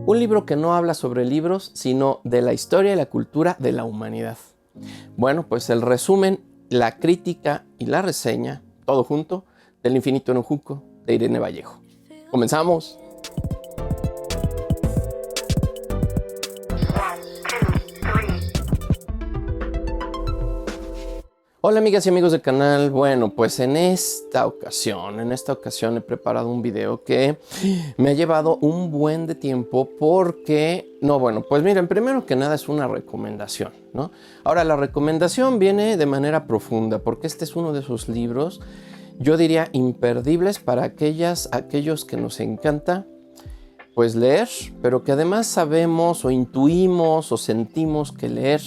Un libro que no habla sobre libros, sino de la historia y la cultura de la humanidad. Bueno, pues el resumen, la crítica y la reseña, todo junto, del infinito en un junco, de Irene Vallejo. ¡Comenzamos! Hola amigas y amigos del canal. Bueno, pues en esta ocasión he preparado un video que me ha llevado un buen de tiempo porque, pues miren, primero que nada es una recomendación, ¿no? Ahora, la recomendación viene de manera profunda porque este es uno de esos libros, yo diría, imperdibles para aquellos que nos encanta pues leer, pero que además sabemos o intuimos o sentimos que leer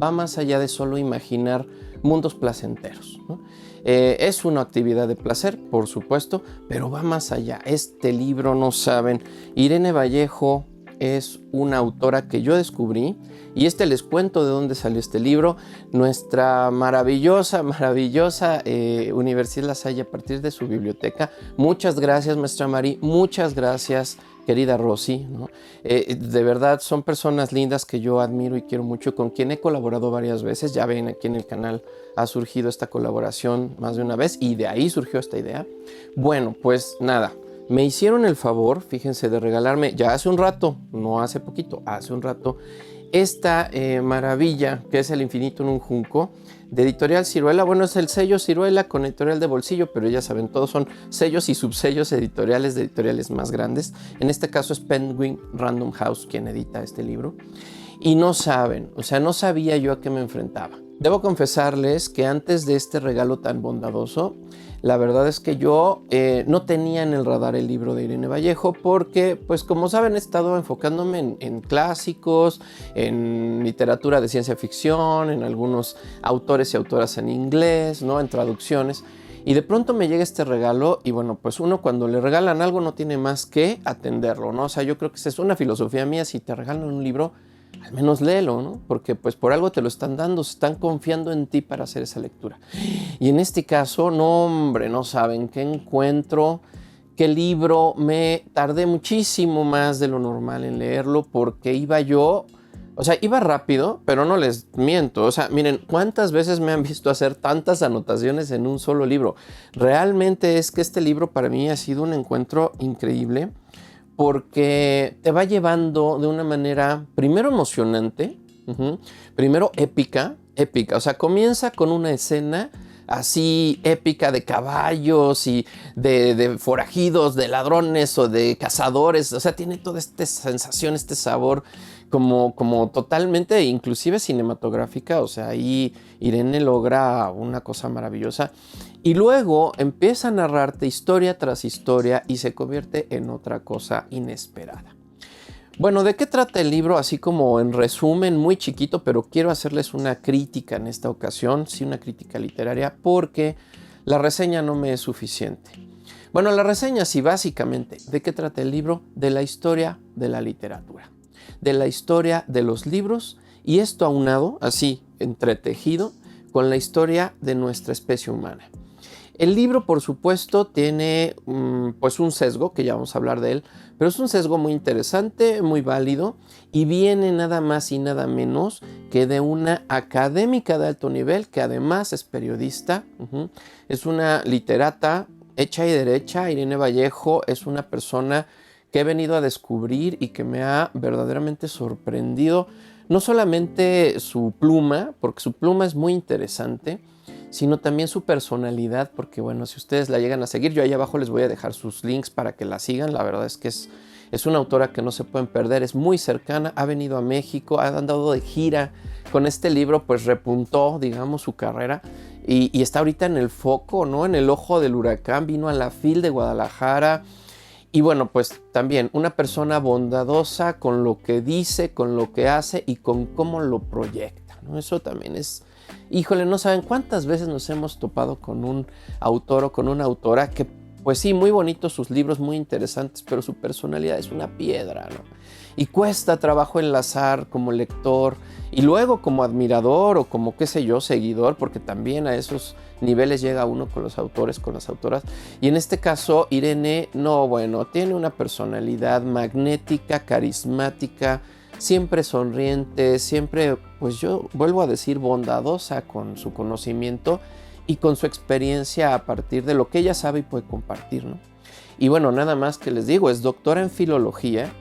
va más allá de solo imaginar mundos placenteros, ¿no? Es una actividad de placer, por supuesto, pero va más allá. Este libro, no saben, Irene Vallejo es una autora que yo descubrí y les cuento de dónde salió este libro. Nuestra maravillosa Universidad La Salle, a partir de su biblioteca. Muchas gracias, maestra Mari, muchas gracias, querida Rosy, ¿no? De verdad son personas lindas que yo admiro y quiero mucho, con quien he colaborado varias veces. Ya ven, aquí en el canal ha surgido esta colaboración más de una vez y de ahí surgió esta idea. Bueno, pues nada, me hicieron el favor, fíjense, de regalarme ya hace un rato, no hace poquito, hace un rato, esta maravilla que es El infinito en un junco, de Editorial Siruela. Bueno, es el sello Siruela con editorial de bolsillo, pero ya saben, todos son sellos y subsellos editoriales de editoriales más grandes. En este caso es Penguin Random House quien edita este libro. Y no saben, no sabía yo a qué me enfrentaba. Debo confesarles que antes de este regalo tan bondadoso, la verdad es que yo no tenía en el radar el libro de Irene Vallejo porque, pues como saben, he estado enfocándome en clásicos, en literatura de ciencia ficción, en algunos autores y autoras en inglés, ¿no? En traducciones. Y de pronto me llega este regalo y bueno, pues uno cuando le regalan algo no tiene más que atenderlo, ¿no? O sea, yo creo que esa es una filosofía mía. Si te regalan un libro, al menos léelo, ¿no? Porque pues por algo te lo están dando, se están confiando en ti para hacer esa lectura. Y en este caso, no hombre, no saben qué encuentro, qué libro. Me tardé muchísimo más de lo normal en leerlo porque iba rápido, pero no les miento. O sea, miren, ¿cuántas veces me han visto hacer tantas anotaciones en un solo libro? Realmente es que este libro para mí ha sido un encuentro increíble, porque te va llevando de una manera primero emocionante, primero épica, o sea, comienza con una escena así épica de caballos y de forajidos, de ladrones o de cazadores. O sea, tiene toda esta sensación, este sabor como totalmente, inclusive cinematográfica. O sea, ahí Irene logra una cosa maravillosa. Y luego empieza a narrarte historia tras historia y se convierte en otra cosa inesperada. Bueno, ¿de qué trata el libro? Así como en resumen, muy chiquito, pero quiero hacerles una crítica en esta ocasión, sí, una crítica literaria, porque la reseña no me es suficiente. Bueno, la reseña sí, básicamente, ¿de qué trata el libro? De la historia de la literatura, de la historia de los libros, y esto aunado, así, entretejido, con la historia de nuestra especie humana. El libro, por supuesto, tiene pues un sesgo, que ya vamos a hablar de él, pero es un sesgo muy interesante, muy válido, y viene nada más y nada menos que de una académica de alto nivel, que además es periodista, es una literata hecha y derecha. Irene Vallejo es una persona que he venido a descubrir y que me ha verdaderamente sorprendido, no solamente su pluma, porque su pluma es muy interesante, sino también su personalidad, porque bueno, si ustedes la llegan a seguir, yo ahí abajo les voy a dejar sus links para que la sigan. La verdad es que es una autora que no se pueden perder, es muy cercana, ha venido a México, ha andado de gira con este libro, pues repuntó, digamos, su carrera y está ahorita en el foco, ¿no? En el ojo del huracán, vino a la FIL de Guadalajara. Y bueno, pues también una persona bondadosa con lo que dice, con lo que hace y con cómo lo proyecta, ¿no? Eso también es... Híjole, no saben cuántas veces nos hemos topado con un autor o con una autora que pues sí, muy bonitos sus libros, muy interesantes, pero su personalidad es una piedra, ¿no? Y cuesta trabajo enlazar como lector y luego como admirador o como, qué sé yo, seguidor, porque también a esos niveles llega uno con los autores, con las autoras. Y en este caso, Irene, no, bueno, tiene una personalidad magnética, carismática, siempre sonriente, siempre, pues yo vuelvo a decir, bondadosa con su conocimiento y con su experiencia a partir de lo que ella sabe y puede compartir, ¿no? Y bueno, nada más que les digo, es doctora en filología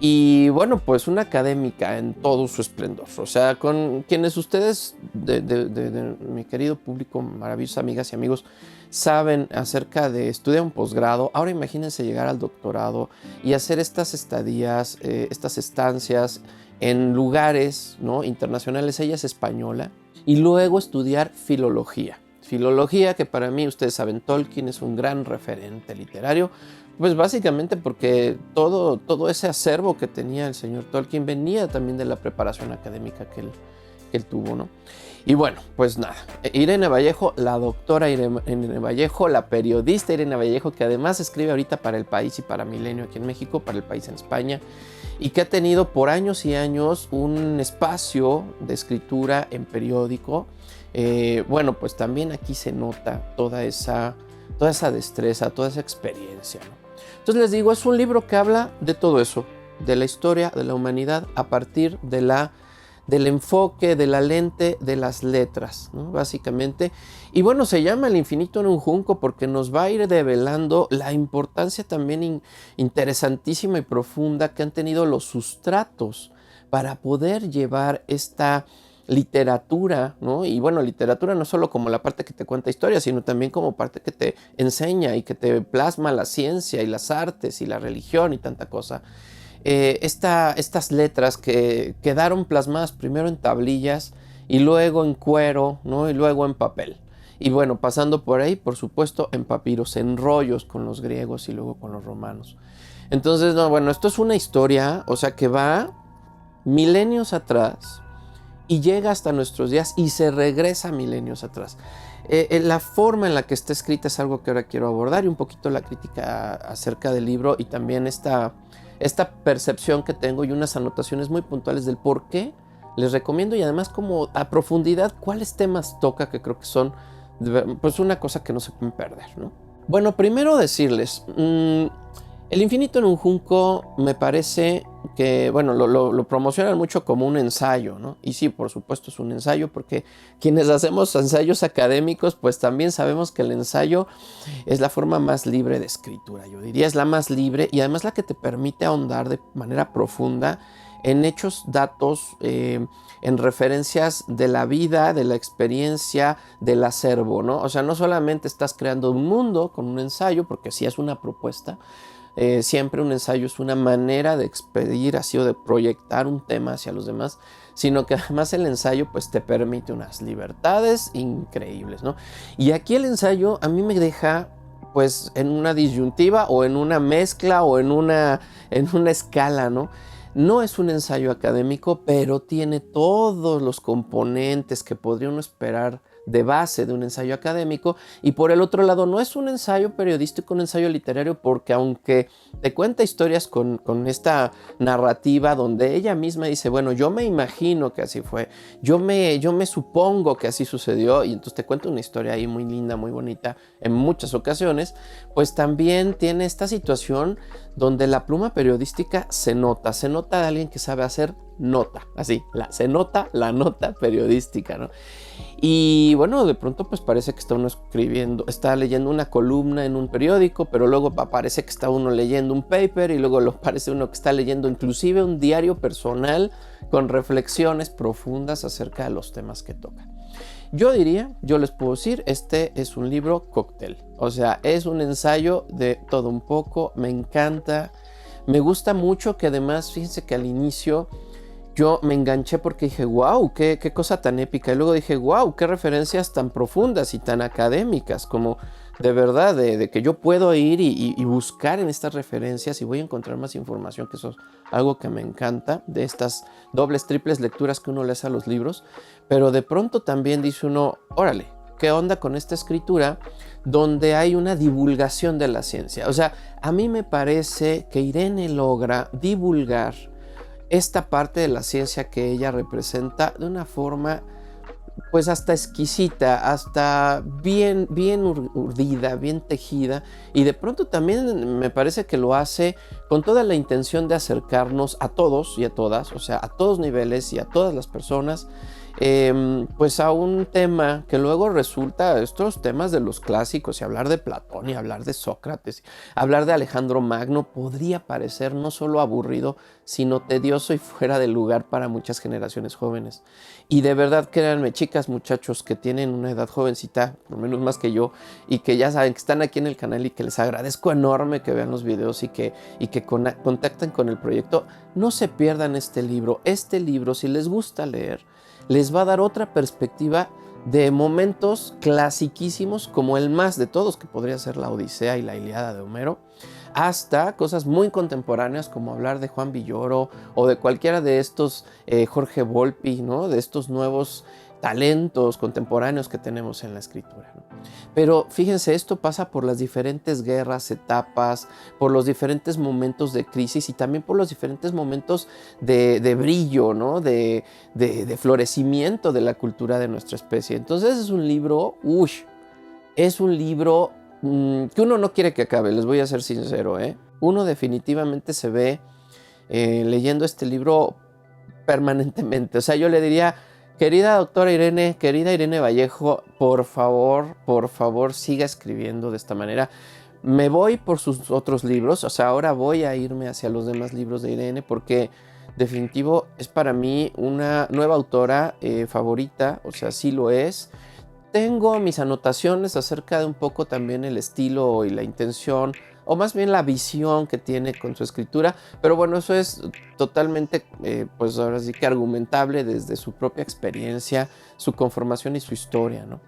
y bueno, pues una académica en todo su esplendor. O sea, con quienes ustedes, de mi querido público, maravillosas amigas y amigos, saben acerca de estudiar un posgrado, ahora imagínense llegar al doctorado y hacer estas estadías, estas estancias en lugares, ¿no?, internacionales. Ella es española y luego estudiar filología. Filología que para mí, ustedes saben, Tolkien es un gran referente literario, pues básicamente porque todo ese acervo que tenía el señor Tolkien venía también de la preparación académica que él tuvo, ¿no? Y bueno, pues nada, Irene Vallejo, la doctora Irene Vallejo, la periodista Irene Vallejo, que además escribe ahorita para El País y para Milenio aquí en México, para El País en España, y que ha tenido por años y años un espacio de escritura en periódico. Bueno, pues también aquí se nota toda esa destreza, toda esa experiencia, ¿no? Entonces les digo, es un libro que habla de todo eso, de la historia de la humanidad a partir del enfoque, de la lente de las letras, ¿no?, básicamente. Y bueno, se llama El infinito en un junco porque nos va a ir develando la importancia también interesantísima y profunda que han tenido los sustratos para poder llevar esta literatura, ¿no? Y bueno, literatura no solo como la parte que te cuenta historias, sino también como parte que te enseña y que te plasma la ciencia y las artes y la religión y tanta cosa. Estas letras que quedaron plasmadas primero en tablillas y luego en cuero, ¿no?, y luego en papel. Y bueno, pasando por ahí, por supuesto, en papiros, en rollos con los griegos y luego con los romanos. Entonces, no, bueno, esto es una historia, o sea, que va milenios atrás y llega hasta nuestros días y se regresa milenios atrás. La forma en la que está escrita es algo que ahora quiero abordar y un poquito la crítica acerca del libro y también esta percepción que tengo y unas anotaciones muy puntuales del por qué les recomiendo y además como a profundidad cuáles temas toca, que creo que son pues una cosa que no se pueden perder, ¿no? Bueno, primero decirles, El infinito en un junco me parece que, bueno, lo promocionan mucho como un ensayo, ¿no? Y sí, por supuesto es un ensayo porque quienes hacemos ensayos académicos, pues también sabemos que el ensayo es la forma más libre de escritura, yo diría, es la más libre y además la que te permite ahondar de manera profunda en hechos, datos, en referencias de la vida, de la experiencia, del acervo, ¿no? O sea, no solamente estás creando un mundo con un ensayo, porque sí es una propuesta, siempre un ensayo es una manera de expedir así o de proyectar un tema hacia los demás, sino que además el ensayo pues te permite unas libertades increíbles, ¿no? Y aquí el ensayo a mí me deja pues en una disyuntiva o en una mezcla o en una escala, ¿no? No es un ensayo académico, pero tiene todos los componentes que podría uno esperar de base de un ensayo académico, y por el otro lado no es un ensayo periodístico, un ensayo literario, porque aunque te cuenta historias con esta narrativa donde ella misma dice, bueno, yo me imagino que así fue, yo me supongo que así sucedió, y entonces te cuenta una historia ahí muy linda, muy bonita en muchas ocasiones, pues también tiene esta situación donde la pluma periodística se nota de alguien que sabe hacer nota, así, se nota la nota periodística, ¿no? Y bueno, de pronto pues parece que está uno está leyendo una columna en un periódico, pero luego parece que está uno leyendo un paper y luego parece uno que está leyendo inclusive un diario personal con reflexiones profundas acerca de los temas que toca. Yo les puedo decir, este es un libro cóctel, o sea, es un ensayo de todo un poco, me encanta, me gusta mucho que además, fíjense que al inicio yo me enganché porque dije, wow, qué cosa tan épica. Y luego dije, wow, qué referencias tan profundas y tan académicas, como de verdad, de que yo puedo ir y buscar en estas referencias y voy a encontrar más información, que eso es algo que me encanta, de estas dobles, triples lecturas que uno le hace a los libros. Pero de pronto también dice uno, órale, qué onda con esta escritura donde hay una divulgación de la ciencia. O sea, a mí me parece que Irene logra divulgar esta parte de la ciencia que ella representa de una forma pues hasta exquisita, hasta bien urdida, bien tejida, y de pronto también me parece que lo hace con toda la intención de acercarnos a todos y a todas, o sea, a todos niveles y a todas las personas, pues a un tema que luego resulta estos temas de los clásicos, y hablar de Platón y hablar de Sócrates, hablar de Alejandro Magno podría parecer no solo aburrido, sino tedioso y fuera de lugar para muchas generaciones jóvenes. Y de verdad, créanme, chicas, muchachos que tienen una edad jovencita, por lo menos más que yo, y que ya saben que están aquí en el canal y que les agradezco enorme que vean los videos y que contacten con el proyecto, no se pierdan este libro. Este libro, si les gusta leer, les va a dar otra perspectiva de momentos clasiquísimos como el más de todos, que podría ser la Odisea y la Ilíada de Homero, hasta cosas muy contemporáneas como hablar de Juan Villoro o de cualquiera de estos Jorge Volpi, ¿no? De estos nuevos talentos contemporáneos que tenemos en la escritura, ¿no? Pero fíjense, esto pasa por las diferentes guerras, etapas, por los diferentes momentos de crisis y también por los diferentes momentos de brillo, ¿no? de florecimiento de la cultura de nuestra especie. Entonces es un libro, es un libro que uno no quiere que acabe, les voy a ser sincero, ¿eh? Uno definitivamente se ve leyendo este libro permanentemente. O sea, yo le diría, querida doctora Irene, querida Irene Vallejo, por favor, siga escribiendo de esta manera. Me voy por sus otros libros, o sea, ahora voy a irme hacia los demás libros de Irene porque definitivo es para mí una nueva autora favorita, o sea, sí lo es. Tengo mis anotaciones acerca de un poco también el estilo y la intención, o más bien la visión que tiene con su escritura, pero bueno, eso es totalmente, pues ahora sí que argumentable desde su propia experiencia, su conformación y su historia, ¿no?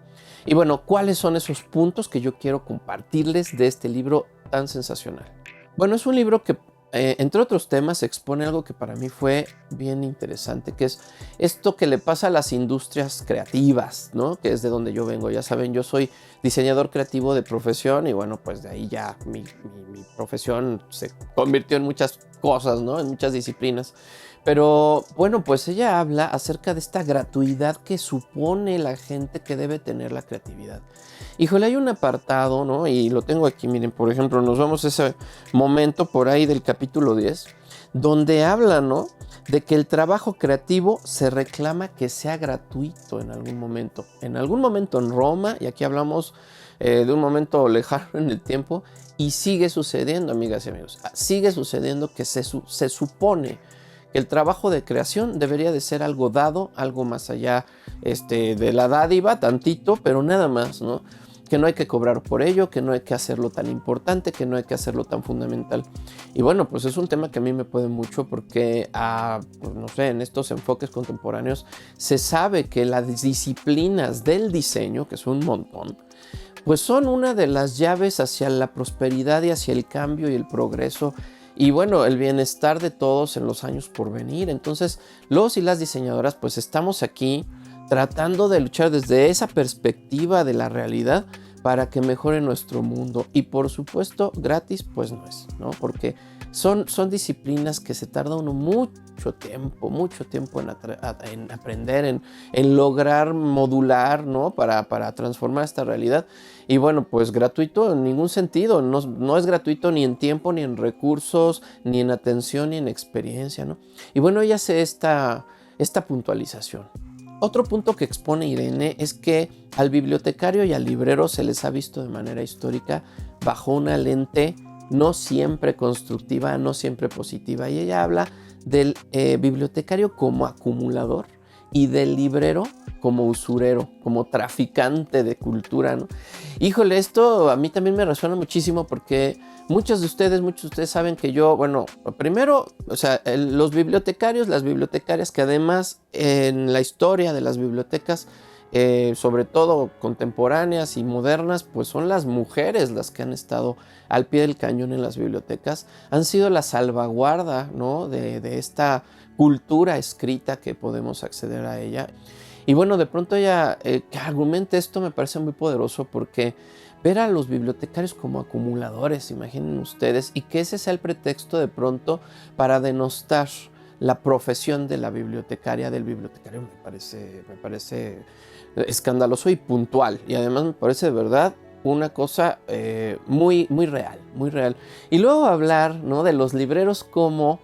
Y bueno, ¿cuáles son esos puntos que yo quiero compartirles de este libro tan sensacional? Bueno, es un libro que entre otros temas expone algo que para mí fue bien interesante, que es esto que le pasa a las industrias creativas, ¿no? Que es de donde yo vengo. Ya saben, yo soy diseñador creativo de profesión y bueno, pues de ahí ya mi profesión se convirtió en muchas cosas, ¿no? En muchas disciplinas. Pero bueno, pues ella habla acerca de esta gratuidad que supone la gente que debe tener la creatividad. Híjole, hay un apartado, ¿no? Y lo tengo aquí, miren, por ejemplo, nos vamos a ese momento por ahí del capítulo 10, donde habla, ¿no? De que el trabajo creativo se reclama que sea gratuito en algún momento. En algún momento en Roma, y aquí hablamos de un momento lejano en el tiempo, y sigue sucediendo, amigas y amigos, sigue sucediendo que se supone que el trabajo de creación debería de ser algo dado, algo más allá de la dádiva, tantito, pero nada más, ¿no? Que no hay que cobrar por ello, que no hay que hacerlo tan importante, que no hay que hacerlo tan fundamental. Y bueno, pues es un tema que a mí me puede mucho porque, pues no sé, en estos enfoques contemporáneos se sabe que las disciplinas del diseño, que son un montón, pues son una de las llaves hacia la prosperidad y hacia el cambio y el progreso y bueno, el bienestar de todos en los años por venir. Entonces, los y las diseñadoras pues estamos aquí tratando de luchar desde esa perspectiva de la realidad para que mejore nuestro mundo. Y por supuesto, gratis pues no es, ¿no? Porque son disciplinas que se tarda uno mucho tiempo en aprender, en lograr modular, ¿no? Para transformar esta realidad. Y bueno, pues gratuito en ningún sentido, no es gratuito ni en tiempo, ni en recursos, ni en atención, ni en experiencia, ¿no? Y bueno, ella hace esta puntualización. Otro punto que expone Irene es que al bibliotecario y al librero se les ha visto de manera histórica bajo una lente no siempre constructiva, no siempre positiva. Y ella habla del bibliotecario como acumulador y del librero como usurero, como traficante de cultura, ¿no? Híjole, esto a mí también me resuena muchísimo porque muchos de ustedes saben que yo, bueno, primero, o sea, los bibliotecarios, las bibliotecarias, que además en la historia de las bibliotecas, sobre todo contemporáneas y modernas, pues son las mujeres las que han estado al pie del cañón en las bibliotecas, han sido la salvaguarda, ¿no? de esta cultura escrita que podemos acceder a ella. Y bueno, de pronto ella que argumente esto me parece muy poderoso porque ver a los bibliotecarios como acumuladores, imaginen ustedes, y que ese sea el pretexto de pronto para denostar la profesión de la bibliotecaria, del bibliotecario, me parece escandaloso y puntual. Y además me parece de verdad una cosa muy, muy real, muy real. Y luego hablar, ¿no?, de los libreros como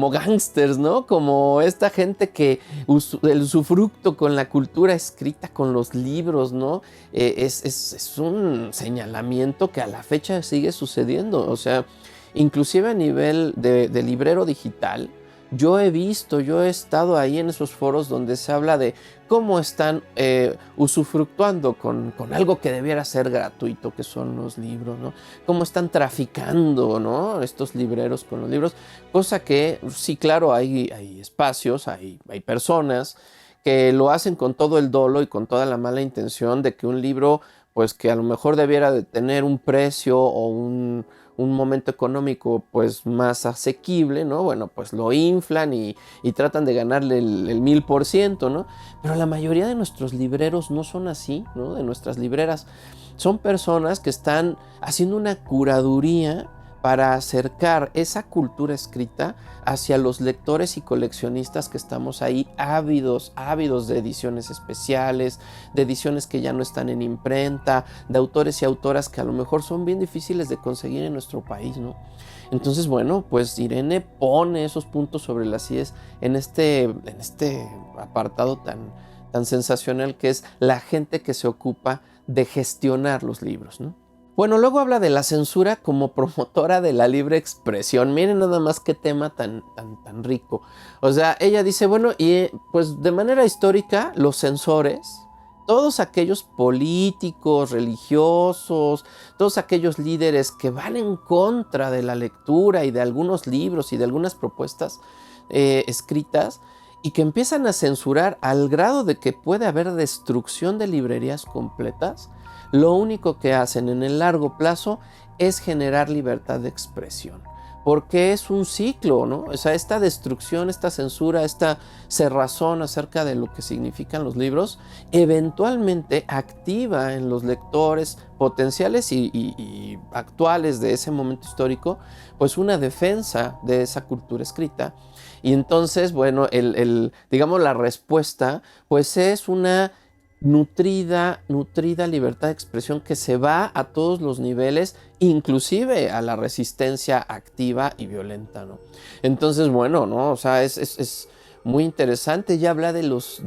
gángsters, ¿no? Como esta gente que el usufructo con la cultura escrita, con los libros, ¿no? Es un señalamiento que a la fecha sigue sucediendo. O sea, inclusive a nivel de librero digital, yo he estado ahí en esos foros donde se habla de cómo están usufructuando con algo que debiera ser gratuito, que son los libros, ¿no? Cómo están traficando, ¿no?, estos libreros con los libros, cosa que sí, claro, hay espacios, hay personas que lo hacen con todo el dolo y con toda la mala intención de que un libro, pues que a lo mejor debiera de tener un precio o un momento económico pues más asequible, ¿no? Bueno, pues lo inflan y tratan de ganarle el 1000%, ¿no? Pero la mayoría de nuestros libreros no son así, ¿no? De nuestras libreras. Son personas que están haciendo una curaduría para acercar esa cultura escrita hacia los lectores y coleccionistas que estamos ahí ávidos de ediciones especiales, de ediciones que ya no están en imprenta, de autores y autoras que a lo mejor son bien difíciles de conseguir en nuestro país, ¿no? Entonces, bueno, pues Irene pone esos puntos sobre las IES en este apartado tan sensacional que es la gente que se ocupa de gestionar los libros, ¿no? Bueno, luego habla de la censura como promotora de la libre expresión. Miren nada más qué tema tan rico. O sea, ella dice, bueno, y pues de manera histórica, los censores, todos aquellos políticos, religiosos, todos aquellos líderes que van en contra de la lectura y de algunos libros y de algunas propuestas escritas, y que empiezan a censurar al grado de que puede haber destrucción de librerías completas, lo único que hacen en el largo plazo es generar libertad de expresión, porque es un ciclo, ¿no? O sea, esta destrucción, esta censura, esta cerrazón acerca de lo que significan los libros, eventualmente activa en los lectores potenciales y actuales de ese momento histórico, pues una defensa de esa cultura escrita. Y entonces, bueno, digamos, la respuesta, pues es una nutrida libertad de expresión que se va a todos los niveles, inclusive a la resistencia activa y violenta, ¿no? Entonces, bueno, ¿no? O sea, es muy interesante. Ya habla de los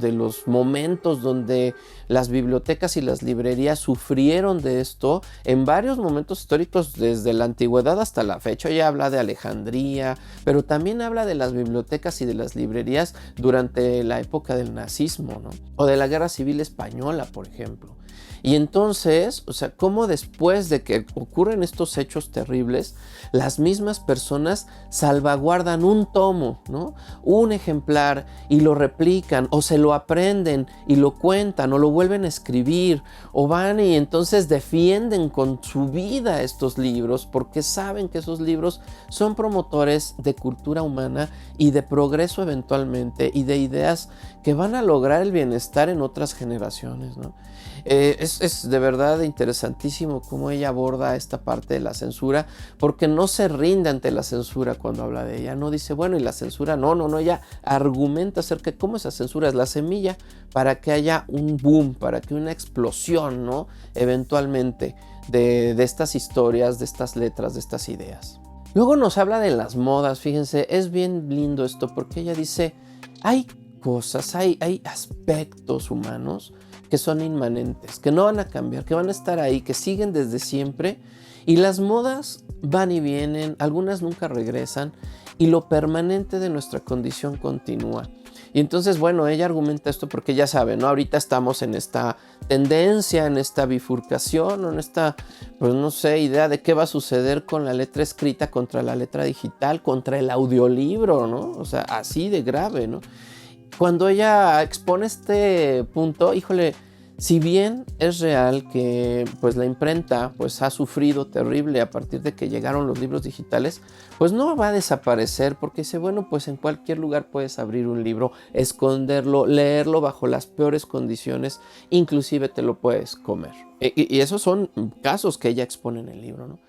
momentos donde las bibliotecas y las librerías sufrieron de esto en varios momentos históricos, desde la antigüedad hasta la fecha. Ya habla de Alejandría, pero también habla de las bibliotecas y de las librerías durante la época del nazismo, ¿no? O de la Guerra Civil Española, por ejemplo. Y entonces, o sea, cómo después de que ocurren estos hechos terribles, las mismas personas salvaguardan un tomo, ¿no?, un ejemplar, y lo replican, o se lo aprenden y lo cuentan, o lo vuelven a escribir, o van y entonces defienden con su vida estos libros, porque saben que esos libros son promotores de cultura humana y de progreso eventualmente, y de ideas que van a lograr el bienestar en otras generaciones, ¿no? Es de verdad interesantísimo cómo ella aborda esta parte de la censura, porque no se rinde ante la censura cuando habla de ella. No dice, bueno, y la censura, no, ella argumenta acerca de cómo esa censura es la semilla para que haya un boom, para que una explosión, ¿no?, eventualmente de estas historias, de estas letras, de estas ideas. Luego nos habla de las modas. Fíjense, es bien lindo esto, porque ella dice, hay cosas, hay aspectos humanos que son inmanentes, que no van a cambiar, que van a estar ahí, que siguen desde siempre, y las modas van y vienen, algunas nunca regresan, y lo permanente de nuestra condición continúa. Y entonces, bueno, ella argumenta esto porque ya saben, ¿no?, ahorita estamos en esta tendencia, en esta bifurcación, en esta, pues no sé, idea de qué va a suceder con la letra escrita contra la letra digital, contra el audiolibro, ¿no? O sea, así de grave, ¿no? Cuando ella expone este punto, híjole, Si bien es real que pues la imprenta pues ha sufrido terrible a partir de que llegaron los libros digitales, pues no va a desaparecer porque dice, bueno, pues en cualquier lugar puedes abrir un libro, esconderlo, leerlo bajo las peores condiciones, inclusive te lo puedes comer. Y esos son casos que ella expone en el libro, ¿no?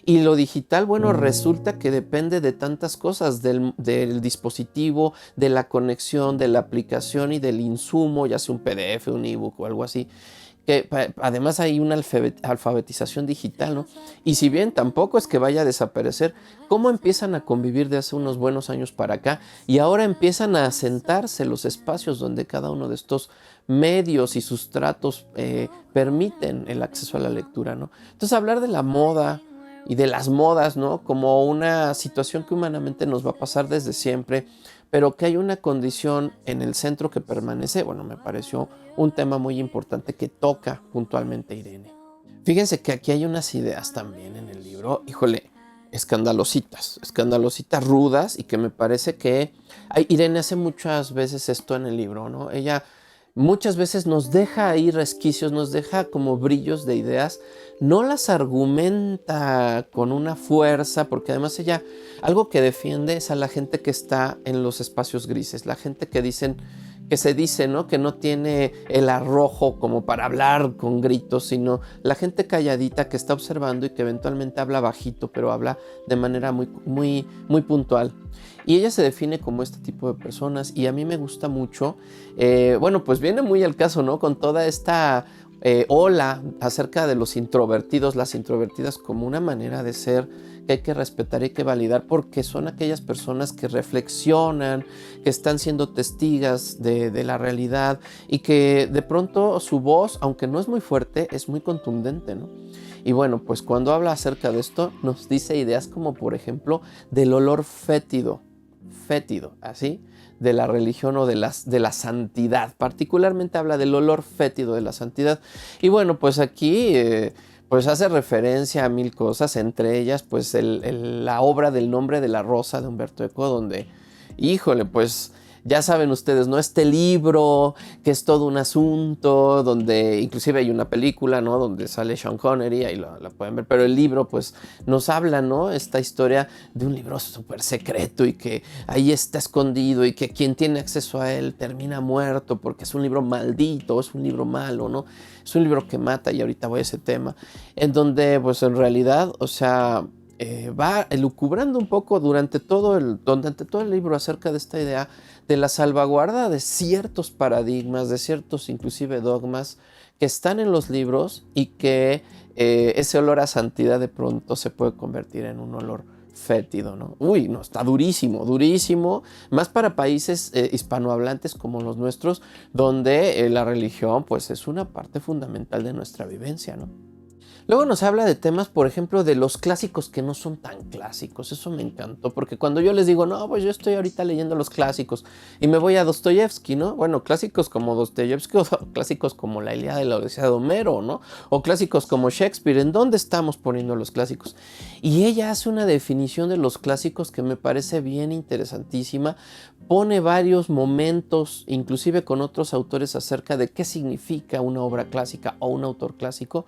Y lo digital, bueno, resulta que depende de tantas cosas, del dispositivo, de la conexión, de la aplicación y del insumo, ya sea un PDF, un ebook o algo así, que además hay una alfabetización digital, ¿no? Y si bien tampoco es que vaya a desaparecer, ¿cómo empiezan a convivir de hace unos buenos años para acá? Y ahora empiezan a asentarse los espacios donde cada uno de estos medios y sustratos permiten el acceso a la lectura, ¿no? Entonces hablar de la moda y de las modas, ¿no? Como una situación que humanamente nos va a pasar desde siempre, pero que hay una condición en el centro que permanece, bueno, me pareció un tema muy importante que toca puntualmente Irene. Fíjense que aquí hay unas ideas también en el libro, híjole, escandalositas rudas, y que me parece que Irene hace muchas veces esto en el libro, ¿no? Ella muchas veces nos deja ahí resquicios, nos deja como brillos de ideas, no las argumenta con una fuerza, porque además ella algo que defiende es a la gente que está en los espacios grises, la gente que se dice, ¿no? Que no tiene el arrojo como para hablar con gritos, sino la gente calladita que está observando y que eventualmente habla bajito, pero habla de manera muy puntual. Y ella se define como este tipo de personas y a mí me gusta mucho. Bueno, pues viene muy al caso, ¿no? Con toda esta ola acerca de los introvertidos, las introvertidas como una manera de ser que hay que respetar y hay que validar porque son aquellas personas que reflexionan, que están siendo testigas de la realidad y que de pronto su voz, aunque no es muy fuerte, es muy contundente, ¿no? Y bueno, pues cuando habla acerca de esto, nos dice ideas como por ejemplo del olor fétido, así, de la religión o de la santidad. Particularmente habla del olor fétido de la santidad. Y bueno, pues aquí pues hace referencia a mil cosas, entre ellas pues la obra del Nombre de la Rosa de Humberto Eco, donde, híjole, pues ya saben ustedes, ¿no? Este libro que es todo un asunto, donde inclusive hay una película, ¿no? Donde sale Sean Connery, ahí la pueden ver, pero el libro pues nos habla, ¿no? Esta historia de un libro súper secreto y que ahí está escondido y que quien tiene acceso a él termina muerto porque es un libro maldito, es un libro malo, ¿no? Es un libro que mata y ahorita voy a ese tema, en donde pues en realidad, o sea, va elucubrando un poco durante todo el libro acerca de esta idea de la salvaguarda de ciertos paradigmas, de ciertos inclusive dogmas que están en los libros y que ese olor a santidad de pronto se puede convertir en un olor fétido, ¿no? Uy, no, está durísimo, durísimo, más para países hispanohablantes como los nuestros, donde la religión pues es una parte fundamental de nuestra vivencia, ¿no? Luego nos habla de temas, por ejemplo, de los clásicos que no son tan clásicos. Eso me encantó, porque cuando yo les digo, no, pues yo estoy ahorita leyendo los clásicos y me voy a Dostoyevsky, ¿no? Bueno, clásicos como Dostoyevsky o clásicos como la Ilíada y la Odisea de Homero, ¿no? O clásicos como Shakespeare. ¿En dónde estamos poniendo los clásicos? Y ella hace una definición de los clásicos que me parece bien interesantísima. Pone varios momentos, inclusive con otros autores, acerca de qué significa una obra clásica o un autor clásico.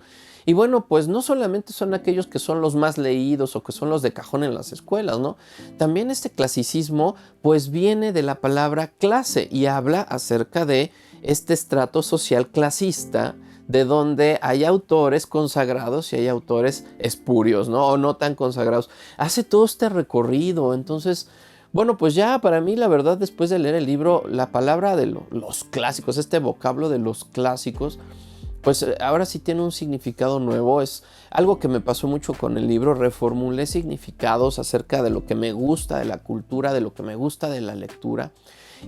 Y bueno, pues no solamente son aquellos que son los más leídos o que son los de cajón en las escuelas, ¿no? También este clasicismo pues viene de la palabra clase y habla acerca de este estrato social clasista de donde hay autores consagrados y hay autores espurios, ¿no? O no tan consagrados. Hace todo este recorrido, entonces... Bueno, pues ya para mí la verdad después de leer el libro, la palabra de los clásicos, este vocablo de los clásicos, pues ahora sí tiene un significado nuevo. Es algo que me pasó mucho con el libro. Reformulé significados acerca de lo que me gusta de la cultura, de lo que me gusta de la lectura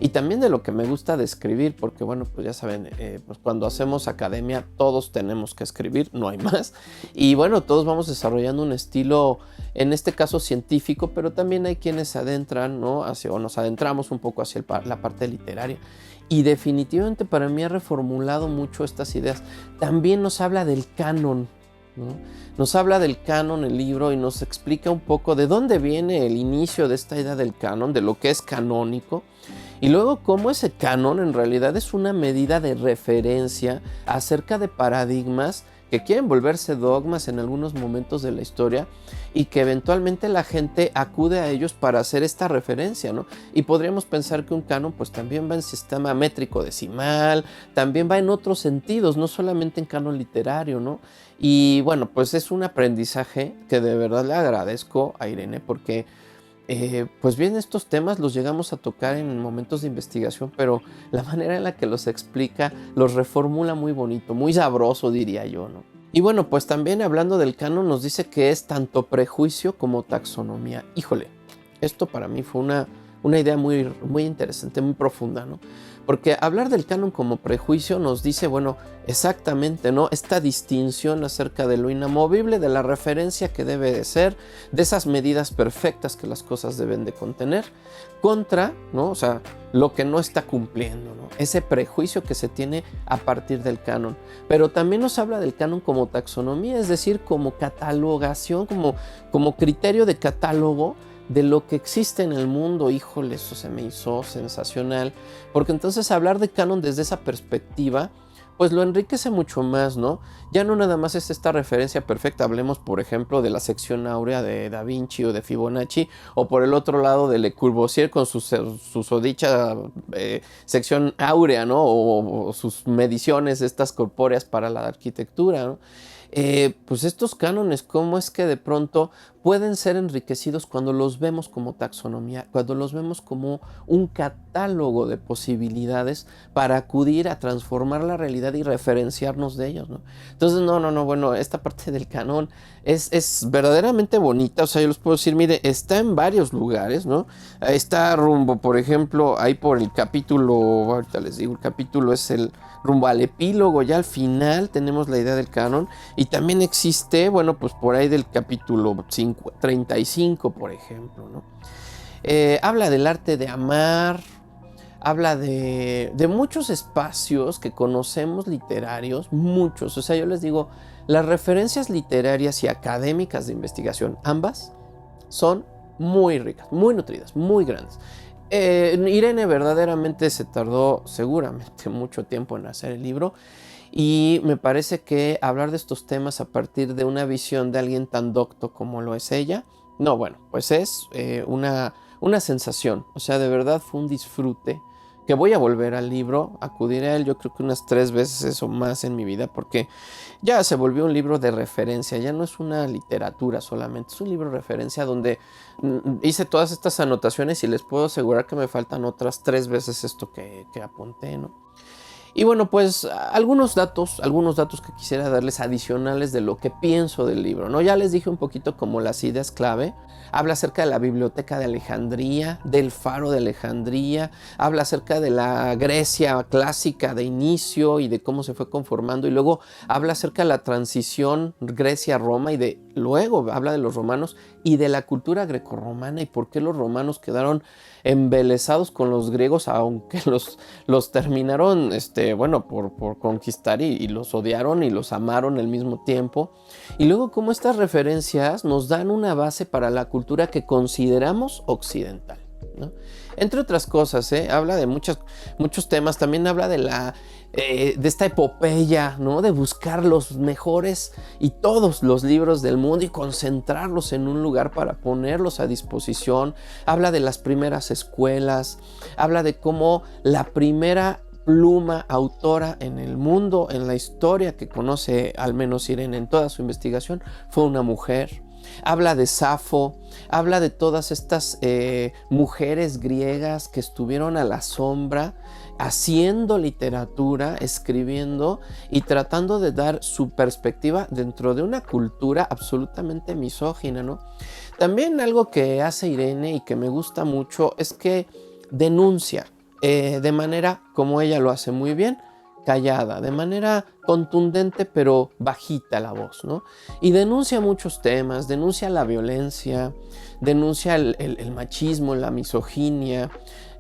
y también de lo que me gusta de escribir, porque bueno, pues ya saben, pues cuando hacemos academia todos tenemos que escribir, no hay más. Y bueno, todos vamos desarrollando un estilo, en este caso científico, pero también hay quienes se adentran, ¿no? O nos adentramos un poco hacia la parte literaria. Y definitivamente para mí ha reformulado mucho estas ideas. También nos habla del canon, ¿no? Nos habla del canon el libro y nos explica un poco de dónde viene el inicio de esta idea del canon, de lo que es canónico. Y luego cómo ese canon en realidad es una medida de referencia acerca de paradigmas que quieren volverse dogmas en algunos momentos de la historia y que eventualmente la gente acude a ellos para hacer esta referencia, ¿no? Y podríamos pensar que un canon pues también va en sistema métrico decimal, también va en otros sentidos, no solamente en canon literario, ¿no? Y bueno, pues es un aprendizaje que de verdad le agradezco a Irene porque pues bien, estos temas los llegamos a tocar en momentos de investigación, pero la manera en la que los explica los reformula muy bonito, muy sabroso diría yo, ¿no? Y bueno, pues también hablando del canon nos dice que es tanto prejuicio como taxonomía. Híjole, esto para mí fue una idea muy, muy interesante, muy profunda, ¿no? Porque hablar del canon como prejuicio nos dice, bueno, exactamente, ¿no? Esta distinción acerca de lo inamovible, de la referencia que debe de ser, de esas medidas perfectas que las cosas deben de contener, contra, ¿no? O sea, lo que no está cumpliendo, ¿no? Ese prejuicio que se tiene a partir del canon. Pero también nos habla del canon como taxonomía, es decir, como catalogación, como criterio de catálogo de lo que existe en el mundo. Híjole, eso se me hizo sensacional, porque entonces hablar de canon desde esa perspectiva pues lo enriquece mucho más, ¿no? Ya no nada más es esta referencia perfecta, hablemos por ejemplo de la sección áurea de Da Vinci o de Fibonacci, o por el otro lado de Le Corbusier con su sodicha sección áurea, ¿no? O sus mediciones estas corpóreas para la arquitectura, ¿no? Pues estos cánones, cómo es que de pronto pueden ser enriquecidos cuando los vemos como taxonomía, cuando los vemos como un catálogo de posibilidades para acudir a transformar la realidad y referenciarnos de ellos, ¿no? Entonces, bueno, esta parte del canon es verdaderamente bonita. O sea, yo les puedo decir, mire, está en varios lugares, ¿no? Está rumbo, por ejemplo, ahí por el capítulo, ahorita les digo, el capítulo es el rumbo al epílogo, ya al final tenemos la idea del canon, y también existe, bueno, pues por ahí del capítulo 35, por ejemplo, ¿no? Habla del arte de amar, habla de muchos espacios que conocemos literarios, muchos. O sea, yo les digo, las referencias literarias y académicas de investigación, ambas, son muy ricas, muy nutridas, muy grandes. Irene verdaderamente se tardó seguramente mucho tiempo en hacer el libro, y me parece que hablar de estos temas a partir de una visión de alguien tan docto como lo es ella, no, bueno, pues es una sensación. O sea, de verdad fue un disfrute, que voy a volver al libro, acudiré a él yo creo que unas 3 veces o más en mi vida, porque ya se volvió un libro de referencia, ya no es una literatura solamente, es un libro de referencia donde hice todas estas anotaciones y les puedo asegurar que me faltan otras 3 veces esto que apunté, ¿no? Y bueno, pues algunos datos que quisiera darles adicionales de lo que pienso del libro, ¿no? Ya les dije un poquito como las ideas clave. Habla acerca de la biblioteca de Alejandría, del faro de Alejandría, habla acerca de la Grecia clásica de inicio y de cómo se fue conformando, y luego habla acerca de la transición Grecia-Roma, y de luego habla de los romanos y de la cultura grecorromana y por qué los romanos quedaron embelesados con los griegos, aunque los terminaron bueno, por conquistar, y los odiaron y los amaron al mismo tiempo. Y luego cómo estas referencias nos dan una base para la cultura que consideramos occidental, ¿no? Entre otras cosas, habla de muchos temas. También habla de esta epopeya, ¿no? De buscar los mejores y todos los libros del mundo y concentrarlos en un lugar para ponerlos a disposición. Habla de las primeras escuelas, habla de cómo la primera pluma autora en el mundo, en la historia que conoce al menos Irene en toda su investigación, fue una mujer. Habla de Safo, habla de todas estas mujeres griegas que estuvieron a la sombra haciendo literatura, escribiendo y tratando de dar su perspectiva dentro de una cultura absolutamente misógina, ¿no? También algo que hace Irene y que me gusta mucho es que denuncia de manera, como ella lo hace muy bien, callada, de manera contundente pero bajita la voz, ¿no? Y denuncia muchos temas, denuncia la violencia, denuncia el machismo, la misoginia,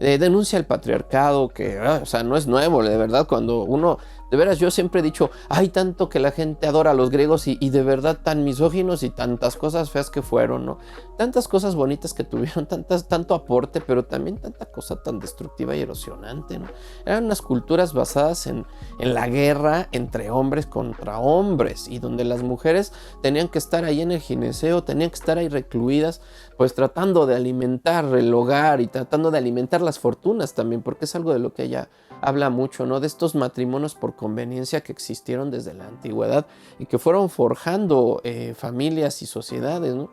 denuncia el patriarcado, que o sea, no es nuevo, de verdad. Cuando uno De veras, yo siempre he dicho, hay tanto que la gente adora a los griegos y de verdad tan misóginos y tantas cosas feas que fueron, ¿no? Tantas cosas bonitas que tuvieron, tanto aporte, pero también tanta cosa tan destructiva y erosionante, ¿no? Eran unas culturas basadas en la guerra entre hombres contra hombres y donde las mujeres tenían que estar ahí en el gineceo, tenían que estar ahí recluidas, pues tratando de alimentar el hogar y tratando de alimentar las fortunas también, porque es algo de lo que ella habla mucho, ¿no? De estos matrimonios por conveniencia que existieron desde la antigüedad y que fueron forjando familias y sociedades, ¿no?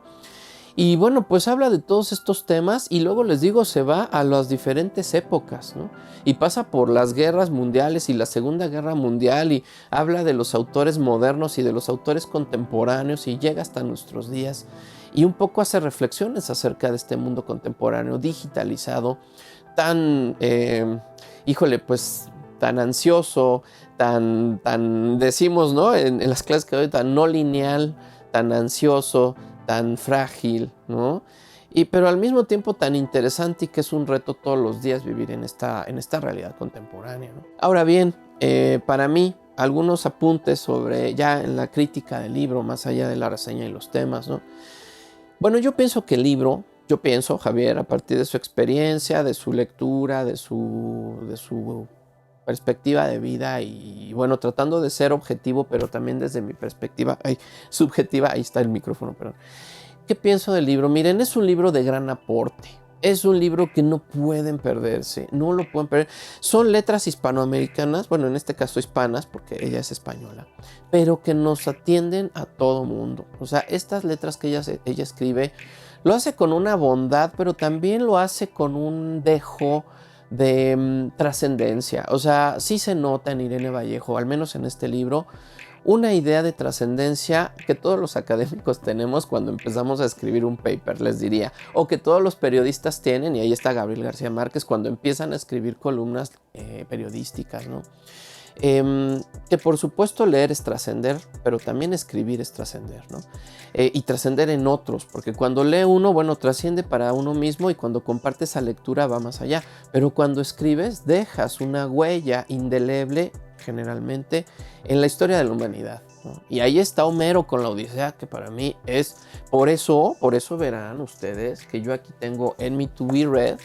Y bueno, pues habla de todos estos temas y luego les digo, se va a las diferentes épocas, ¿no? Y pasa por las guerras mundiales y la Segunda Guerra Mundial y habla de los autores modernos y de los autores contemporáneos y llega hasta nuestros días y un poco hace reflexiones acerca de este mundo contemporáneo digitalizado, tan, pues tan ansioso, tan decimos, ¿no? En las clases que doy, tan no lineal, tan ansioso, tan frágil, ¿no? Pero al mismo tiempo tan interesante y que es un reto todos los días vivir en esta realidad contemporánea, ¿no? Ahora bien, para mí, algunos apuntes sobre ya en la crítica del libro, más allá de la reseña y los temas, ¿no? Bueno, yo pienso que el libro, Javier, a partir de su experiencia, de su lectura, de su perspectiva de vida y bueno, tratando de ser objetivo, pero también desde mi perspectiva subjetiva, ahí está el micrófono, perdón. ¿Qué pienso del libro? Miren, es un libro de gran aporte. Es un libro que no pueden perderse, no lo pueden perder. Son letras hispanoamericanas, bueno, en este caso hispanas, porque ella es española, pero que nos atienden a todo mundo. O sea, estas letras que ella escribe, lo hace con una bondad, pero también lo hace con un dejo de trascendencia. O sea, sí se nota en Irene Vallejo, al menos en este libro, una idea de trascendencia que todos los académicos tenemos cuando empezamos a escribir un paper, les diría, o que todos los periodistas tienen, y ahí está Gabriel García Márquez, cuando empiezan a escribir columnas periodísticas, ¿no? Que por supuesto leer es trascender, pero también escribir es trascender, ¿no? Y trascender en otros, porque cuando lee uno, bueno, trasciende para uno mismo y cuando comparte esa lectura va más allá, pero cuando escribes dejas una huella indeleble, generalmente, en la historia de la humanidad, ¿no? Y ahí está Homero con la Odisea, que para mí es, por eso verán ustedes que yo aquí tengo en mi To Be Read,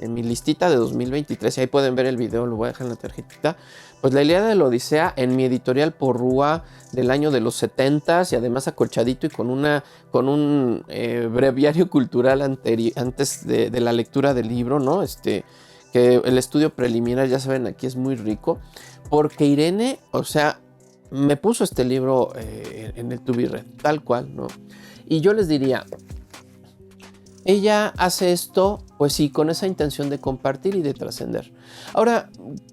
en mi listita de 2023, y ahí pueden ver el video, lo voy a dejar en la tarjetita, pues la Ilíada de la Odisea en mi editorial Porrúa del año de los 70s y además acolchadito y con un breviario cultural antes de la lectura del libro, ¿no? Que el estudio preliminar, ya saben, aquí es muy rico, porque Irene, o sea, me puso este libro en el To Be Read, tal cual, ¿no? Y yo les diría, ella hace esto, pues sí, con esa intención de compartir y de trascender. Ahora,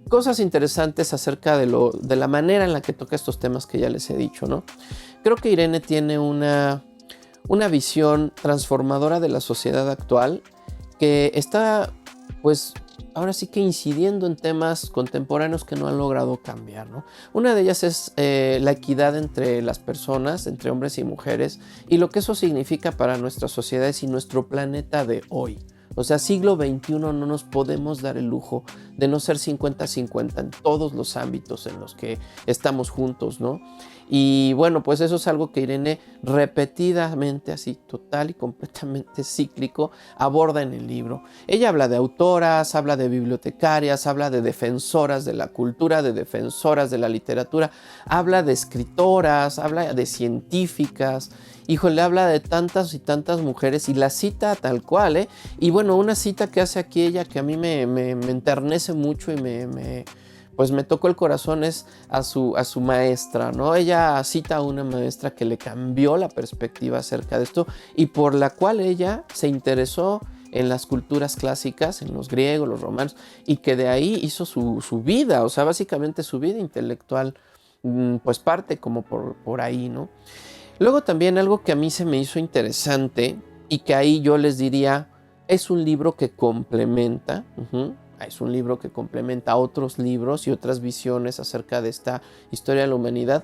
cosas interesantes acerca de la manera en la que toca estos temas que ya les he dicho, ¿no? Creo que Irene tiene una visión transformadora de la sociedad actual que está, pues, ahora sí que incidiendo en temas contemporáneos que no han logrado cambiar, ¿no? Una de ellas es la equidad entre las personas, entre hombres y mujeres, y lo que eso significa para nuestras sociedades y nuestro planeta de hoy. O sea, siglo XXI no nos podemos dar el lujo de no ser 50-50 en todos los ámbitos en los que estamos juntos, ¿no? Y bueno, pues eso es algo que Irene repetidamente, así total y completamente cíclico, aborda en el libro. Ella habla de autoras, habla de bibliotecarias, habla de defensoras de la cultura, de defensoras de la literatura, habla de escritoras, habla de científicas. Híjole, habla de tantas y tantas mujeres y la cita tal cual, ¿eh? Y bueno, una cita que hace aquí ella que a mí me enternece mucho y pues me tocó el corazón es a su maestra, ¿no? Ella cita a una maestra que le cambió la perspectiva acerca de esto y por la cual ella se interesó en las culturas clásicas, en los griegos, los romanos, y que de ahí hizo su vida, o sea, básicamente su vida intelectual, pues parte como por ahí, ¿no? Luego también algo que a mí se me hizo interesante y que ahí yo les diría, es un libro que complementa, es un libro que complementa otros libros y otras visiones acerca de esta historia de la humanidad,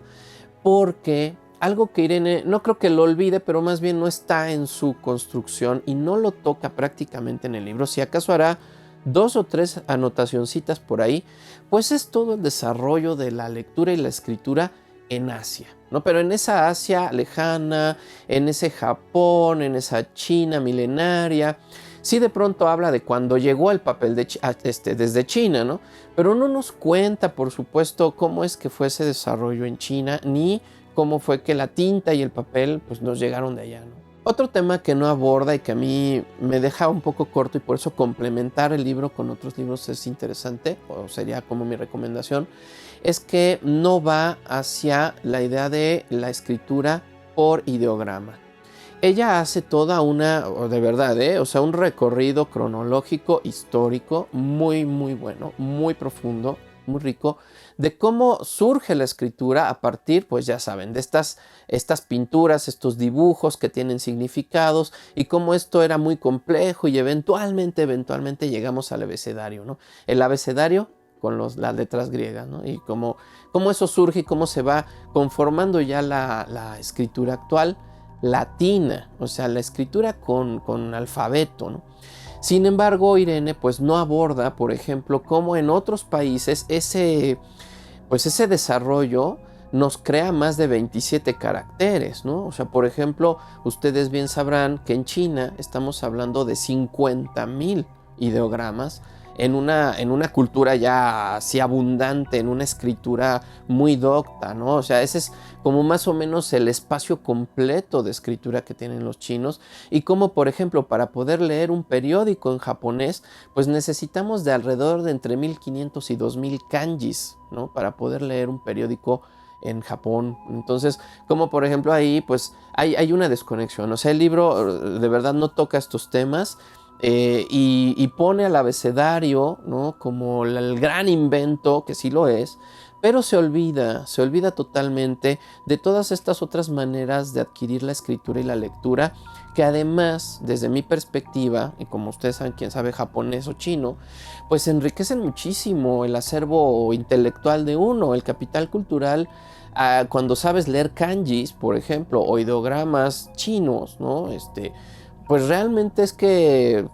porque algo que Irene, no creo que lo olvide, pero más bien no está en su construcción y no lo toca prácticamente en el libro. Si acaso hará 2 o 3 anotacioncitas por ahí, pues es todo el desarrollo de la lectura y la escritura en Asia, ¿no? Pero en esa Asia lejana, en ese Japón, en esa China milenaria. Sí, de pronto habla de cuando llegó el papel desde China, ¿no? Pero no nos cuenta, por supuesto, cómo es que fue ese desarrollo en China, ni cómo fue que la tinta y el papel pues, nos llegaron de allá, ¿no? Otro tema que no aborda y que a mí me deja un poco corto y por eso complementar el libro con otros libros es interesante, o sería como mi recomendación, es que no va hacia la idea de la escritura por ideograma. Ella hace toda una, de verdad, o sea, un recorrido cronológico, histórico, muy, muy bueno, muy profundo, muy rico, de cómo surge la escritura a partir, pues ya saben, de estas pinturas, estos dibujos que tienen significados y cómo esto era muy complejo y eventualmente llegamos al abecedario, ¿no? El abecedario con las letras griegas, ¿no? Y cómo eso surge y cómo se va conformando ya la escritura actual latina, o sea, la escritura con alfabeto, ¿no? Sin embargo, Irene pues no aborda, por ejemplo, cómo en otros países ese desarrollo nos crea más de 27 caracteres, ¿no? O sea, por ejemplo, ustedes bien sabrán que en China estamos hablando de 50,000 ideogramas en una cultura ya así abundante, en una escritura muy docta, ¿no? O sea, ese es como más o menos el espacio completo de escritura que tienen los chinos y como, por ejemplo, para poder leer un periódico en japonés, pues necesitamos de alrededor de entre 1500 y 2000 kanjis, ¿no? Para poder leer un periódico en Japón. Entonces, como por ejemplo ahí, pues hay una desconexión. O sea, el libro de verdad no toca estos temas. Y pone al abecedario, ¿no? Como el gran invento, que sí lo es, pero se olvida totalmente de todas estas otras maneras de adquirir la escritura y la lectura, que además, desde mi perspectiva, y como ustedes saben, quien sabe japonés o chino, pues enriquecen muchísimo el acervo intelectual de uno, el capital cultural. Cuando sabes leer kanjis, por ejemplo, o ideogramas chinos, ¿no? Pues realmente es que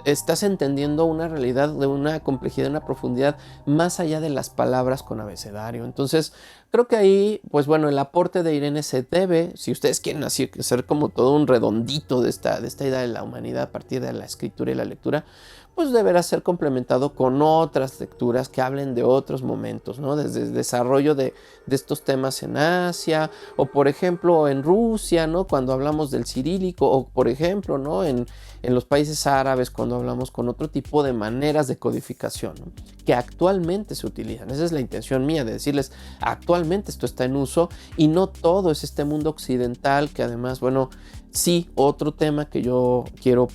estás entendiendo una realidad de una complejidad, una profundidad más allá de las palabras con abecedario. Entonces, creo que ahí, pues bueno, el aporte de Irene se debe, si ustedes quieren hacer como todo un redondito de esta idea de la humanidad a partir de la escritura y la lectura, pues deberá ser complementado con otras lecturas que hablen de otros momentos, ¿no? Desde el desarrollo de estos temas en Asia, o por ejemplo en Rusia, ¿no? Cuando hablamos del cirílico, o por ejemplo, ¿no? En los países árabes, cuando hablamos con otro tipo de maneras de codificación, ¿no? Que actualmente se utilizan. Esa es la intención mía, de decirles, actualmente esto está en uso y no todo es este mundo occidental, que además, bueno, sí, otro tema que yo quiero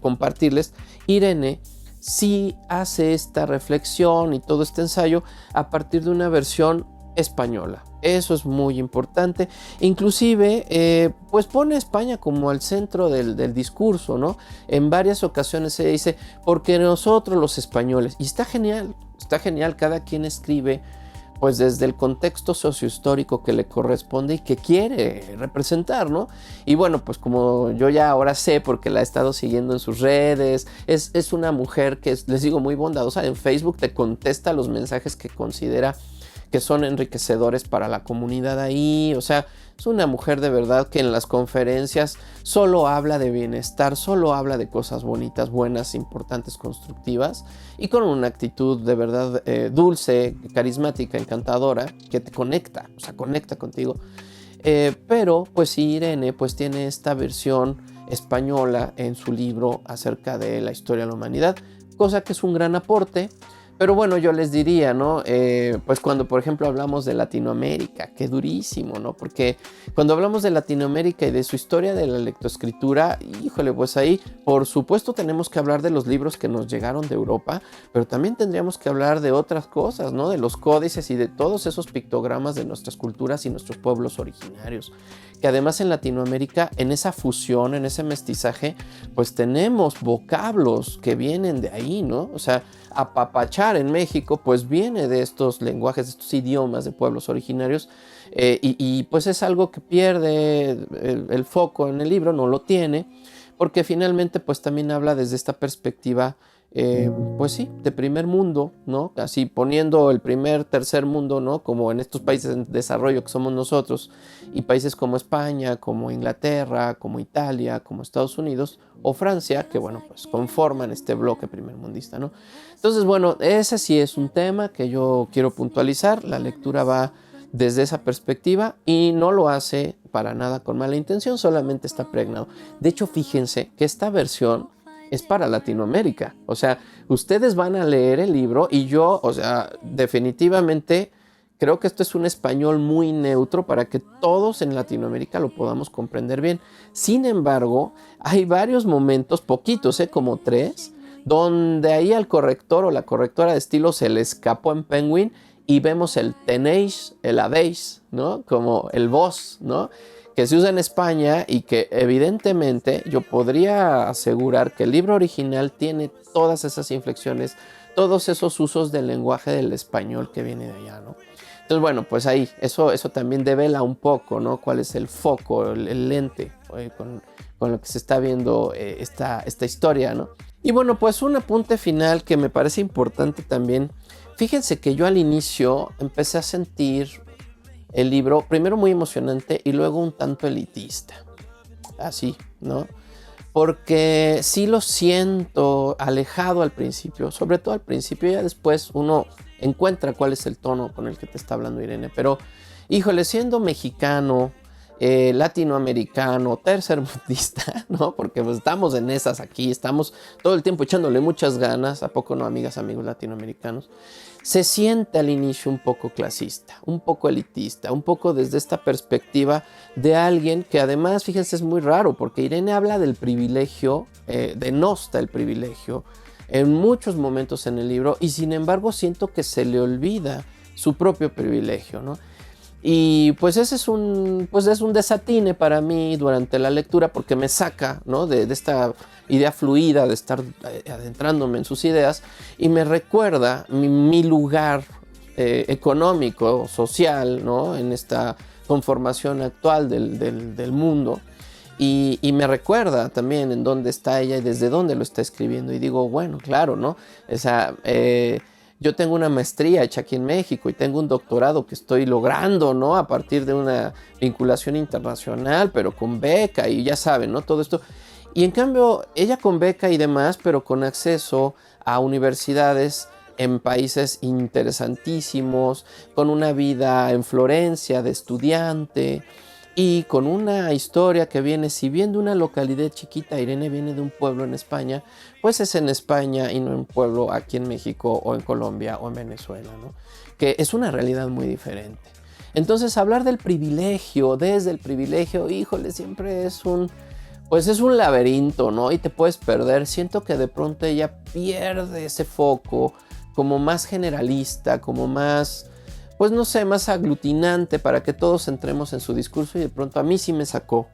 compartirles, Irene sí hace esta reflexión y todo este ensayo a partir de una versión española. Eso es muy importante. Inclusive, pues pone a España como al centro del discurso, ¿no? En varias ocasiones se dice, porque nosotros los españoles, y está genial, cada quien escribe pues desde el contexto sociohistórico que le corresponde y que quiere representar, ¿no? Y bueno, pues como yo ya ahora sé, porque la he estado siguiendo en sus redes, es una mujer que les digo, muy bondadosa. En Facebook te contesta los mensajes que considera que son enriquecedores para la comunidad ahí. O sea, es una mujer de verdad que en las conferencias solo habla de bienestar, solo habla de cosas bonitas, buenas, importantes, constructivas, y con una actitud de verdad dulce, carismática, encantadora, que te conecta, o sea, conecta contigo. Pero pues Irene pues tiene esta versión española en su libro acerca de la historia de la humanidad, cosa que es un gran aporte. Pero bueno, yo les diría, ¿no? Pues cuando, por ejemplo, hablamos de Latinoamérica, qué durísimo, ¿no? Porque cuando hablamos de Latinoamérica y de su historia de la lectoescritura, híjole, pues ahí, por supuesto, tenemos que hablar de los libros que nos llegaron de Europa, pero también tendríamos que hablar de otras cosas, ¿no? De los códices y de todos esos pictogramas de nuestras culturas y nuestros pueblos originarios. Que además en Latinoamérica, en esa fusión, en ese mestizaje, pues tenemos vocablos que vienen de ahí, ¿no? O sea, apapachar en México, pues viene de estos lenguajes, de estos idiomas de pueblos originarios, y pues es algo que pierde el foco en el libro, no lo tiene, porque finalmente pues también habla desde esta perspectiva pues sí, de primer mundo, ¿no? Así poniendo el primer, tercer mundo, ¿no? Como en estos países en desarrollo que somos nosotros, y países como España, como Inglaterra, como Italia, como Estados Unidos o Francia, que bueno, pues conforman este bloque primermundista, ¿no? Entonces, bueno, ese sí es un tema que yo quiero puntualizar. La lectura va desde esa perspectiva y no lo hace para nada con mala intención, solamente está pregnado. De hecho, fíjense que esta versión es para Latinoamérica. O sea, ustedes van a leer el libro y yo, o sea, definitivamente creo que esto es un español muy neutro para que todos en Latinoamérica lo podamos comprender bien. Sin embargo, hay varios momentos, poquitos, como 3, donde ahí al corrector o la correctora de estilo se le escapó en Penguin y vemos el tenéis, el habéis, ¿no? Como el vos, ¿no? Que se usa en España y que evidentemente yo podría asegurar que el libro original tiene todas esas inflexiones, todos esos usos del lenguaje del español que viene de allá, ¿no? Entonces, bueno, pues ahí, eso también devela un poco, ¿no? Cuál es el foco, el lente con lo que se está viendo esta historia, ¿no? Y bueno, pues un apunte final que me parece importante también. Fíjense que yo al inicio empecé a sentir el libro, primero muy emocionante y luego un tanto elitista. Así, ¿no? Porque sí lo siento alejado al principio, sobre todo al principio, ya después uno encuentra cuál es el tono con el que te está hablando Irene, pero híjole, siendo mexicano, latinoamericano, tercermundista, ¿no? Porque pues estamos en esas aquí, estamos todo el tiempo echándole muchas ganas, ¿a poco no, amigas, amigos latinoamericanos? Se siente al inicio un poco clasista, un poco elitista, un poco desde esta perspectiva de alguien que además, fíjense, es muy raro, porque Irene habla del privilegio, denosta el privilegio en muchos momentos en el libro, y sin embargo siento que se le olvida su propio privilegio, ¿no? Y pues ese es un desatine para mí durante la lectura, porque me saca, ¿no? de esta idea fluida, de estar adentrándome en sus ideas, y me recuerda mi lugar económico, social, ¿no? En esta conformación actual del mundo. Y me recuerda también en dónde está ella y desde dónde lo está escribiendo. Y digo, bueno, claro, ¿no? O sea, yo tengo una maestría hecha aquí en México y tengo un doctorado que estoy logrando, ¿no? A partir de una vinculación internacional, pero con beca y ya saben, ¿no? Todo esto. Y en cambio, ella con beca y demás, pero con acceso a universidades en países interesantísimos, con una vida en Florencia de estudiante y con una historia que viene, si bien de una localidad chiquita, Irene viene de un pueblo en España, pues es en España y no en un pueblo aquí en México o en Colombia o en Venezuela, ¿no? Que es una realidad muy diferente. Entonces, hablar del privilegio, desde el privilegio, híjole, siempre es pues es un laberinto, ¿no? Y te puedes perder. Siento que de pronto ella pierde ese foco como más generalista, como más, pues no sé, más aglutinante para que todos entremos en su discurso, y de pronto a mí sí me sacó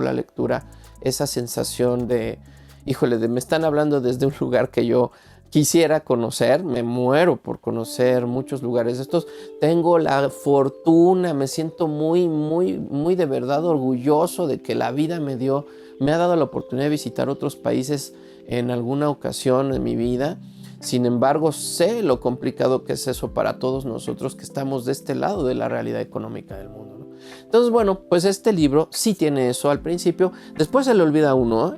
la lectura esa sensación de, híjole, me están hablando desde un lugar que yo quisiera conocer, me muero por conocer muchos lugares estos, tengo la fortuna, me siento muy, muy, muy de verdad orgulloso de que la vida me ha dado la oportunidad de visitar otros países en alguna ocasión en mi vida. Sin embargo, sé lo complicado que es eso para todos nosotros que estamos de este lado de la realidad económica del mundo, ¿no? Entonces, bueno, pues este libro sí tiene eso al principio, después se le olvida a uno,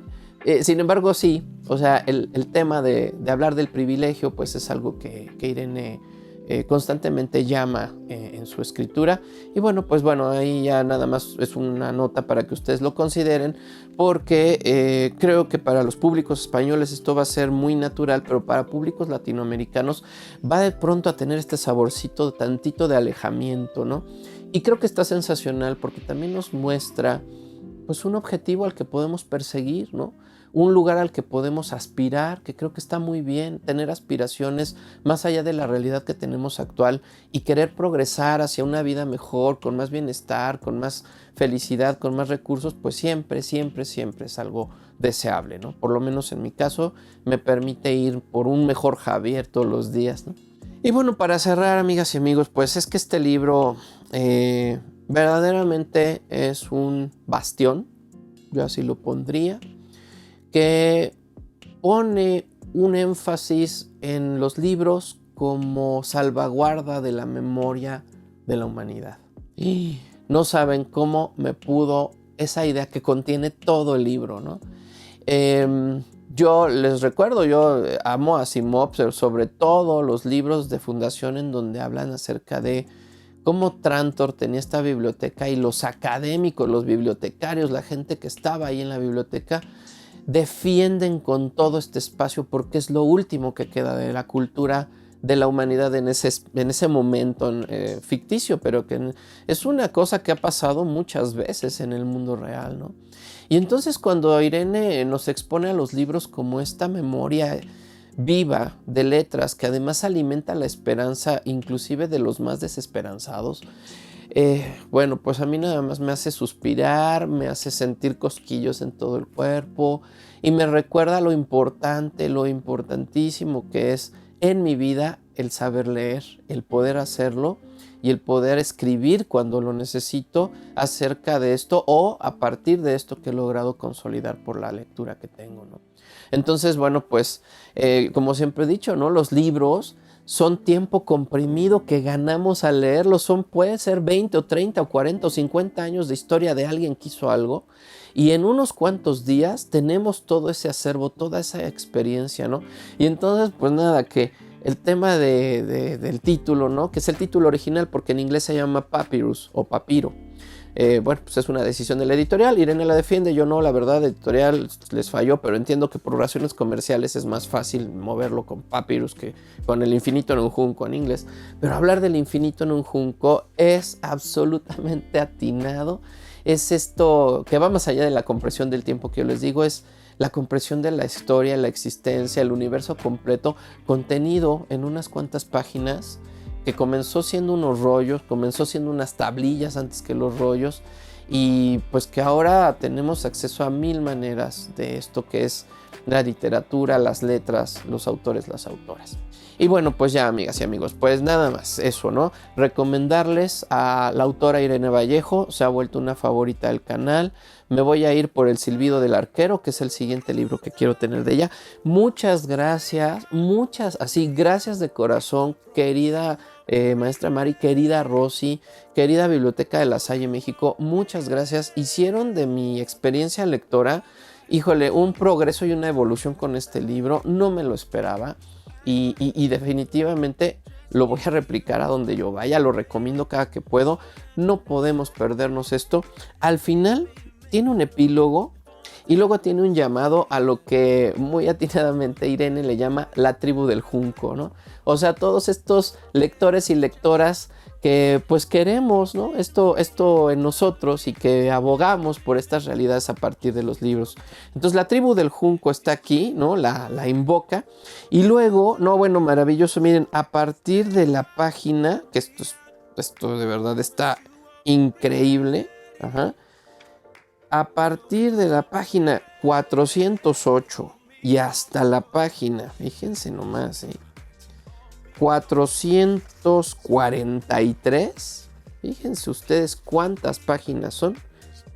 sin embargo, sí, o sea, el tema de hablar del privilegio, pues es algo que Irene constantemente llama en su escritura. Y bueno, pues bueno, ahí ya nada más es una nota para que ustedes lo consideren, porque creo que para los públicos españoles esto va a ser muy natural, pero para públicos latinoamericanos va de pronto a tener este saborcito tantito de alejamiento, ¿no? Y creo que está sensacional porque también nos muestra pues un objetivo al que podemos perseguir, ¿no? Un lugar al que podemos aspirar, que creo que está muy bien, tener aspiraciones más allá de la realidad que tenemos actual y querer progresar hacia una vida mejor, con más bienestar, con más felicidad, con más recursos, pues siempre, siempre, siempre es algo deseable, ¿no? Por lo menos en mi caso me permite ir por un mejor Javier todos los días, ¿no? Y bueno, para cerrar, amigas y amigos, pues es que este libro verdaderamente es un bastión, yo así lo pondría, que pone un énfasis en los libros como salvaguarda de la memoria de la humanidad. Y no saben cómo me pudo esa idea que contiene todo el libro, ¿no? Yo les recuerdo, yo amo a Asimov, pero sobre todo los libros de fundación en donde hablan acerca de cómo Trantor tenía esta biblioteca y los académicos, los bibliotecarios, la gente que estaba ahí en la biblioteca, defienden con todo este espacio porque es lo último que queda de la cultura de la humanidad en ese momento ficticio, pero que es una cosa que ha pasado muchas veces en el mundo real, ¿no? Y entonces cuando Irene nos expone a los libros como esta memoria viva de letras que además alimenta la esperanza inclusive de los más desesperanzados, bueno, pues a mí nada más me hace suspirar, me hace sentir cosquillos en todo el cuerpo y me recuerda lo importante, lo importantísimo que es en mi vida el saber leer, el poder hacerlo y el poder escribir cuando lo necesito acerca de esto o a partir de esto que he logrado consolidar por la lectura que tengo, ¿no? Entonces, bueno, pues como siempre he dicho, ¿no? Los libros son tiempo comprimido que ganamos al leerlos, puede ser 20 o 30 o 40 o 50 años de historia de alguien que hizo algo y en unos cuantos días tenemos todo ese acervo, toda esa experiencia, ¿no? Y entonces, pues nada, que el tema del título, ¿no? Que es el título original porque en inglés se llama Papyrus o Papiro. Bueno, pues es una decisión de la editorial, Irene la defiende, yo no, la verdad, editorial les falló, pero entiendo que por razones comerciales es más fácil moverlo con Papyrus que con el infinito en un junco en inglés, pero hablar del infinito en un junco es absolutamente atinado, es esto que va más allá de la compresión del tiempo que yo les digo, es la compresión de la historia, la existencia, el universo completo contenido en unas cuantas páginas que comenzó siendo unos rollos, comenzó siendo unas tablillas antes que los rollos y pues que ahora tenemos acceso a 1000 maneras de esto que es la literatura, las letras, los autores, las autoras. Y bueno, pues ya amigas y amigos, pues nada más eso, ¿no? Recomendarles a la autora Irene Vallejo, se ha vuelto una favorita del canal. Me voy a ir por El silbido del arquero, que es el siguiente libro que quiero tener de ella. Muchas gracias, gracias de corazón, querida maestra Mari, querida Rosy, querida Biblioteca de La Salle México, muchas gracias. Hicieron de mi experiencia lectora, híjole, un progreso y una evolución con este libro, no me lo esperaba. Y definitivamente lo voy a replicar a donde yo vaya, lo recomiendo cada que puedo, no podemos perdernos esto. Al final tiene un epílogo y luego tiene un llamado a lo que muy atinadamente Irene le llama la tribu del junco, ¿no? O sea, todos estos lectores y lectoras que pues queremos, ¿no? Esto en nosotros y que abogamos por estas realidades a partir de los libros. Entonces la tribu del junco está aquí, ¿no? La invoca y luego, no, bueno, maravilloso, miren, a partir de la página, que esto de verdad está increíble, ajá, a partir de la página 408 y hasta la página, fíjense nomás, 443, fíjense ustedes cuántas páginas son,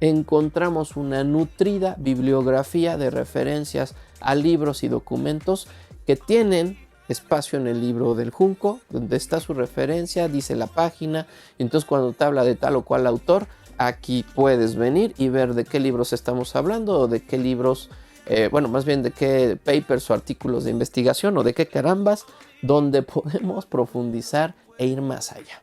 encontramos una nutrida bibliografía de referencias a libros y documentos que tienen espacio en el libro del junco, donde está su referencia, dice la página, entonces cuando te habla de tal o cual autor, aquí puedes venir y ver de qué libros estamos hablando o de qué libros, bueno, más bien de qué papers o artículos de investigación o de qué carambas, donde podemos profundizar e ir más allá.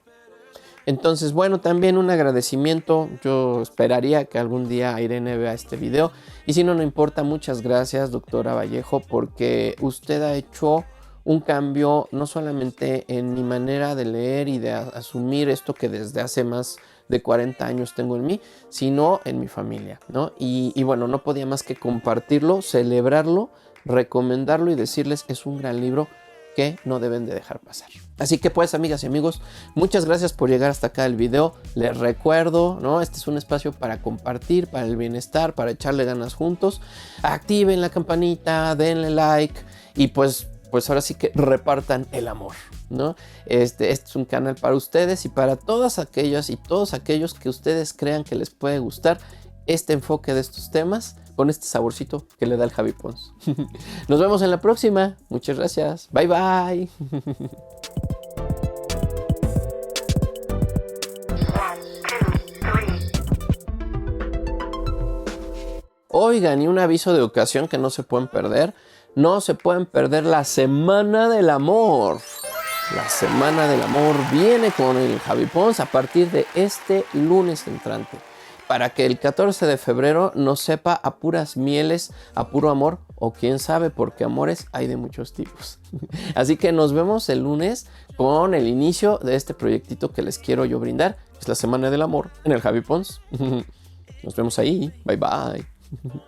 Entonces, bueno, también un agradecimiento. Yo esperaría que algún día Irene vea este video. Y si no, no importa. Muchas gracias, doctora Vallejo, porque usted ha hecho un cambio no solamente en mi manera de leer y de asumir esto que desde hace más de 40 años tengo en mí, sino en mi familia, ¿no? Y bueno, no podía más que compartirlo, celebrarlo, recomendarlo y decirles es un gran libro que no deben de dejar pasar. Así que pues, amigas y amigos, muchas gracias por llegar hasta acá del video. Les recuerdo, ¿no? Este es un espacio para compartir, para el bienestar, para echarle ganas juntos. Activen la campanita, denle like y pues ahora sí que repartan el amor, ¿no? Este es un canal para ustedes y para todas aquellas y todos aquellos que ustedes crean que les puede gustar. este enfoque de estos temas con este saborcito que le da el Javi Pons. Nos vemos en la próxima. Muchas gracias. Bye bye. Oigan, y un aviso de ocasión que no se pueden perder. No se pueden perder la Semana del Amor. La Semana del Amor viene con el Javi Pons a partir de este lunes entrante. Para que el 14 de febrero nos sepa a puras mieles, a puro amor, o quién sabe, porque amores hay de muchos tipos. Así que nos vemos el lunes con el inicio de este proyectito que les quiero yo brindar, que es la Semana del Amor en el Javi Pons. Nos vemos ahí. Bye bye.